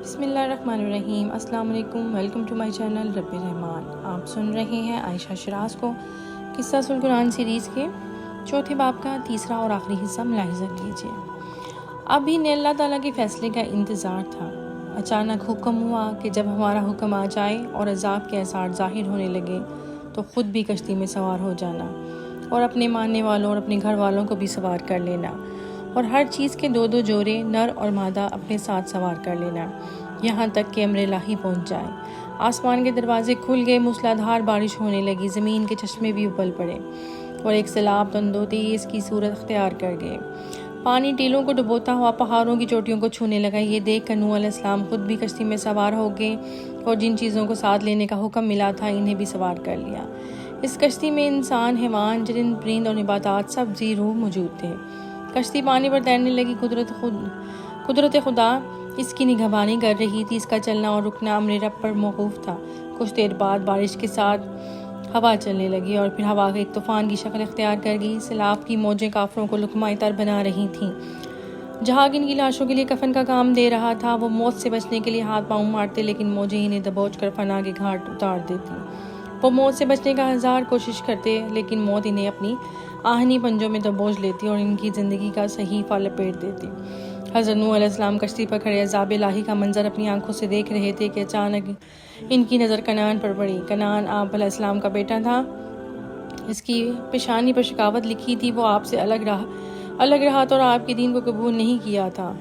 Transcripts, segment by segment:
بسم اللہ الرحمن الرحیم۔ السلام علیکم، ویلکم ٹو مائی چینل رب رحمان۔ آپ سن رہے ہیں عائشہ شراز کو قصہ القرآن سیریز کے چوتھے باب کا تیسرا اور آخری حصہ ملاحظہ کیجیے۔ ابھی نے اللہ تعالیٰ کے فیصلے کا انتظار تھا۔ اچانک حکم ہوا کہ جب ہمارا حکم آ جائے اور عذاب کے آثار ظاہر ہونے لگے تو خود بھی کشتی میں سوار ہو جانا اور اپنے ماننے والوں اور اپنے گھر والوں کو بھی سوار کر لینا، اور ہر چیز کے دو جوڑے نر اور مادہ اپنے ساتھ سوار کر لینا، یہاں تک کہ امر الہی پہنچ جائے۔ آسمان کے دروازے کھل گئے، موسلادھار بارش ہونے لگی، زمین کے چشمے بھی ابل پڑے اور ایک سیلاب تندو تیز کی صورت اختیار کر گئے۔ پانی ٹیلوں کو ڈبوتا ہوا پہاڑوں کی چوٹیوں کو چھونے لگا۔ یہ دیکھ کر نوح علیہ السلام خود بھی کشتی میں سوار ہو گئے اور جن چیزوں کو ساتھ لینے کا حکم ملا تھا انہیں بھی سوار کر لیا۔ اس کشتی میں انسان، حیوان، چرند پرند اور نباتات سب زی روح موجود تھے۔ کشتی پانی پر تیرنے لگی۔ قدرت خدا اس کی نگہبانی کر رہی تھی۔ اس کا چلنا اور رکنا امر رب پر موقوف تھا۔ کچھ دیر بعد بارش کے ساتھ ہوا چلنے لگی اور پھر ہوا ایک طوفان کی شکل اختیار کر گئی۔ سیلاب کی موجیں کافروں کو لقمۂ تر بنا رہی تھیں۔ جہاز ان کی لاشوں کے لیے کفن کا کام دے رہا تھا۔ وہ موت سے بچنے کے لیے ہاتھ پاؤں مارتے، لیکن موجیں انہیں دبوچ کر فنا کے گھاٹ اتار دیتی۔ وہ موت سے بچنے کا ہزار کوشش کرتے، لیکن موت انہیں اپنی آہنی پنجوں میں دبوچ لیتی اور ان کی زندگی کا صحیفہ لپیٹ دیتی۔ حضرت نوح علیہ السلام کشتی پر کھڑے عذاب الہی کا منظر اپنی آنکھوں سے دیکھ رہے تھے کہ اچانک ان کی نظر کنعان پر پڑی۔ کنعان آپ علیہ السلام کا بیٹا تھا۔ اس کی پیشانی پر شقاوت لکھی تھی۔ وہ آپ سے الگ رہا تھا اور آپ کے دین کو قبول نہیں کیا تھا۔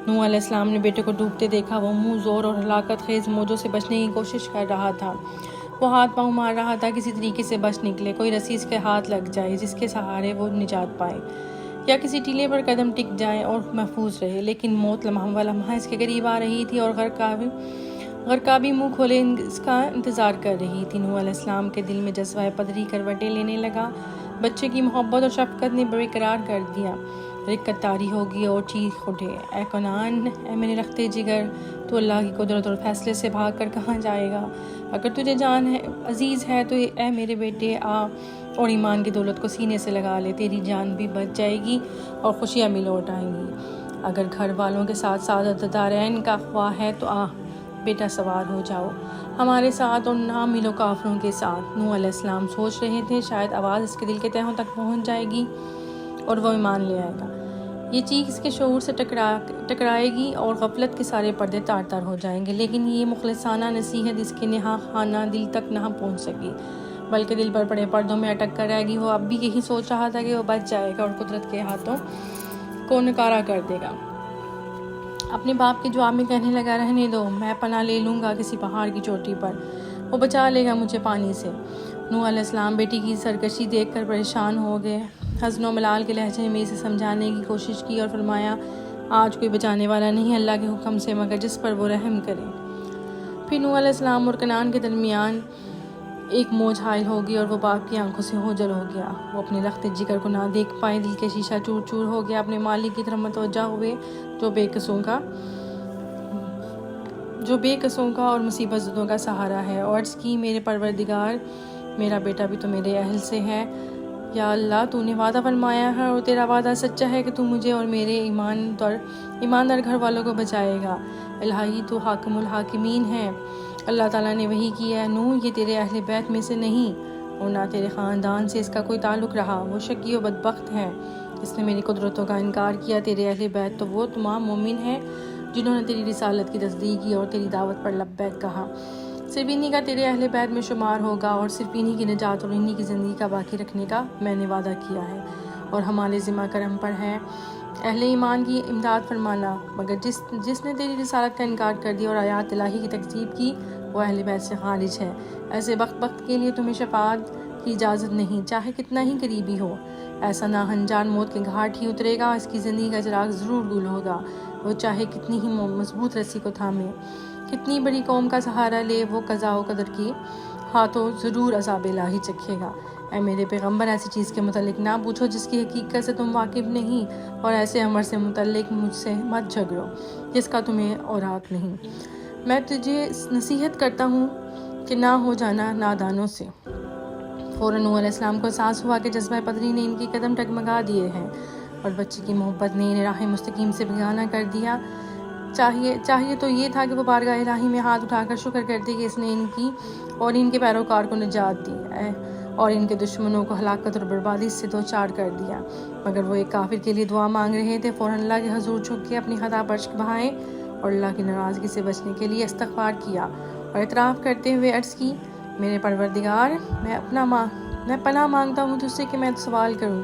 نوح علیہ السلام نے بیٹے کو ڈوبتے دیکھا۔ وہ منہ زور اور ہلاکت خیز موجوں سے بچنے کی کوشش کر رہا تھا۔ وہ ہاتھ پاؤں مار رہا تھا، کسی طریقے سے بچ نکلے، کوئی رسی اس کے ہاتھ لگ جائے جس کے سہارے وہ نجات پائے، یا کسی ٹیلے پر قدم ٹک جائے اور محفوظ رہے۔ لیکن موت لمحہ لمحہ اس کے قریب آ رہی تھی اور غرقابی منہ کھولے اس کا انتظار کر رہی تھی۔ نوح علیہ السلام کے دل میں جذبہ پدری کروٹیں لینے لگا۔ بچے کی محبت اور شفقت نے برقرار کر دیا۔ رقت طاری ہوگی اور چیخ اٹھے، اے کنعان، اے میرے رختے جگر، تو اللہ کی قدرت اور فیصلے سے بھاگ کر کہاں جائے گا؟ اگر تجھے جان عزیز ہے تو اے میرے بیٹے آ اور ایمان کی دولت کو سینے سے لگا لے، تیری جان بھی بچ جائے گی اور خوشیاں بھی لوٹ آئیں گی۔ اگر گھر والوں کے ساتھ سعادت دارین کا خواہ ہے تو آ بیٹا سوار ہو جاؤ ہمارے ساتھ اور نہ ملو کافروں کے ساتھ۔ نوح علیہ السلام سوچ رہے تھے شاید آواز اس کے دل کے تہوں تک پہنچ جائے گی اور وہ ایمان لے آئے گا۔ یہ چیخ اس کے شعور سے ٹکرائے گی اور غفلت کے سارے پردے تار تار ہو جائیں گے، لیکن یہ مخلصانہ نصیحت اس کے نہا خانہ دل تک نہ پہنچ سکی، بلکہ دل پر پڑے پردوں میں اٹک کر رہ گئی۔ وہ اب بھی یہی سوچ رہا تھا کہ وہ بچ جائے گا اور قدرت کے ہاتھوں کو نکارا کر دے گا۔ اپنے باپ کے جواب میں کہنے لگا، رہنے دو، میں پناہ لے لوں گا کسی پہاڑ کی چوٹی پر، وہ بچا لے گا مجھے پانی سے۔ نوح علیہ السلام بیٹی کی سرکشی دیکھ کر پریشان ہو گئے۔ حزن و ملال کے لہجے میں اسے سمجھانے کی کوشش کی اور فرمایا، آج کوئی بچانے والا نہیں اللہ کے حکم سے مگر جس پر وہ رحم کرے۔ پھر نوح علیہ السلام اور کنعان کے درمیان ایک موج حائل ہو گئی اور وہ باپ کی آنکھوں سے اوجھل ہو گیا۔ وہ اپنے رخت جگر کو نہ دیکھ پائے، دل کے شیشہ چور چور ہو گیا۔ اپنے مالک کی طرف متوجہ ہوئے جو بے قصوں کا اور مصیبت زدوں کا سہارا ہے، اور عرض کی، میرے پروردگار، میرا بیٹا بھی تو میرے اہل سے ہے۔ یا اللہ، تو نے وعدہ فرمایا ہے اور تیرا وعدہ سچا ہے کہ تو مجھے اور میرے ایماندار گھر والوں کو بچائے گا۔ الہی تو حاکم الحاکمین ہے۔ اللہ تعالیٰ نے وحی کی ہے، نوح، یہ تیرے اہل بیت میں سے نہیں اور نہ تیرے خاندان سے اس کا کوئی تعلق رہا، وہ شقی و بدبخت ہے، اس نے میری قدرتوں کا انکار کیا۔ تیرے اہل بیت تو وہ تمام مومن ہیں جنہوں نے تیری رسالت کی تصدیق کی اور تیری دعوت پر لبیک کہا۔ صرف انہی کا تیرے اہل بیت میں شمار ہوگا اور صرف انہی کی نجات اور انہی کی زندگی کا باقی رکھنے کا میں نے وعدہ کیا ہے، اور ہمارے ذمہ کرم پر ہے اہل ایمان کی امداد فرمانا، مگر جس نے تیری رسالت کا انکار کر دیا اور آیات الہی کی تکذیب کی وہ اہل بیت سے خارج ہے۔ ایسے وقت کے لیے تمہیں شفاعت کی اجازت نہیں، چاہے کتنا ہی قریبی ہو۔ ایسا ناہنجار موت کے گھاٹ ہی اترے گا، اس کی زندگی کا چراغ ضرور گل ہوگا، وہ چاہے کتنی ہی مضبوط رسی کو تھامے، کتنی بڑی قوم کا سہارا لے، وہ قضاء و قدر کی ہاتھوں ضرور عذاب الہی چکھے گا۔ اے میرے پیغمبر، ایسی چیز کے متعلق نہ پوچھو جس کی حقیقت سے تم واقف نہیں، اور ایسے امر سے متعلق مجھ سے مت جھگڑو جس کا تمہیں اوراق نہیں۔ میں تجھے نصیحت کرتا ہوں کہ نہ ہو جانا نادانوں سے۔ فوراً نوح علیہ السلام کو احساس ہوا کہ جذبہ پدری نے ان کی قدم ڈگمگا دیے ہیں اور بچے کی محبت نے انہیں راہ مستقیم سے بیگانہ کر دیا۔ چاہیے تو یہ تھا کہ وہ بارگاہ الہی میں ہاتھ اٹھا کر شکر کرتے کہ اس نے ان کی اور ان کے پیروکار کو نجات دی اور ان کے دشمنوں کو ہلاکت اور بربادی سے دوچار کر دیا، مگر وہ ایک کافر کے لیے دعا مانگ رہے تھے۔ فوراً اللہ کے حضور جھک کے اپنی خطا پر اشک بہائے اور اللہ کی ناراضگی سے بچنے کے لیے استغفار کیا اور اعتراف کرتے ہوئے عرض کی، میرے پروردگار، میں پناہ مانگتا ہوں تجھ سے کہ میں سوال کروں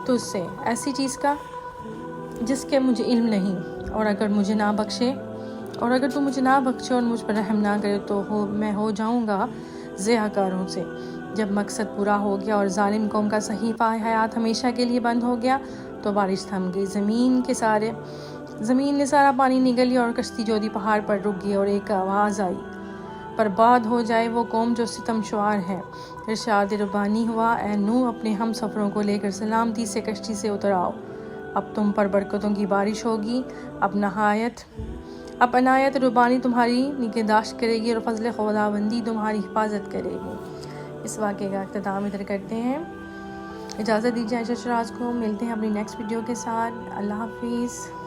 تجھ سے ایسی چیز کا جس کے مجھے علم نہیں، اور اگر تو مجھے نہ بخشے اور مجھ پر رحم نہ کرے تو میں ہو جاؤں گا ضیاع کاروں سے۔ جب مقصد پورا ہو گیا اور ظالم قوم کا صحیفہ حیات ہمیشہ کے لیے بند ہو گیا تو بارش تھم گئی، زمین نے سارا پانی نگل لیا اور کشتی جودی پہاڑ پر رک گئی اور ایک آواز آئی، برباد ہو جائے وہ قوم جو ستم شعار ہے۔ ارشاد ربانی ہوا، اے نوح، اپنے ہم سفروں کو لے کر سلامتی سے کشتی سے اتر آؤ، اب تم پر برکتوں کی بارش ہوگی، اب عنایت ربانی تمہاری نگہداشت کرے گی اور فضل خداوندی تمہاری حفاظت کرے گی۔ اس واقعے کا اختتام ادھر کرتے ہیں۔ اجازت دیجیے عائشہ شراز کو، ملتے ہیں اپنی نیکسٹ ویڈیو کے ساتھ۔ اللہ حافظ۔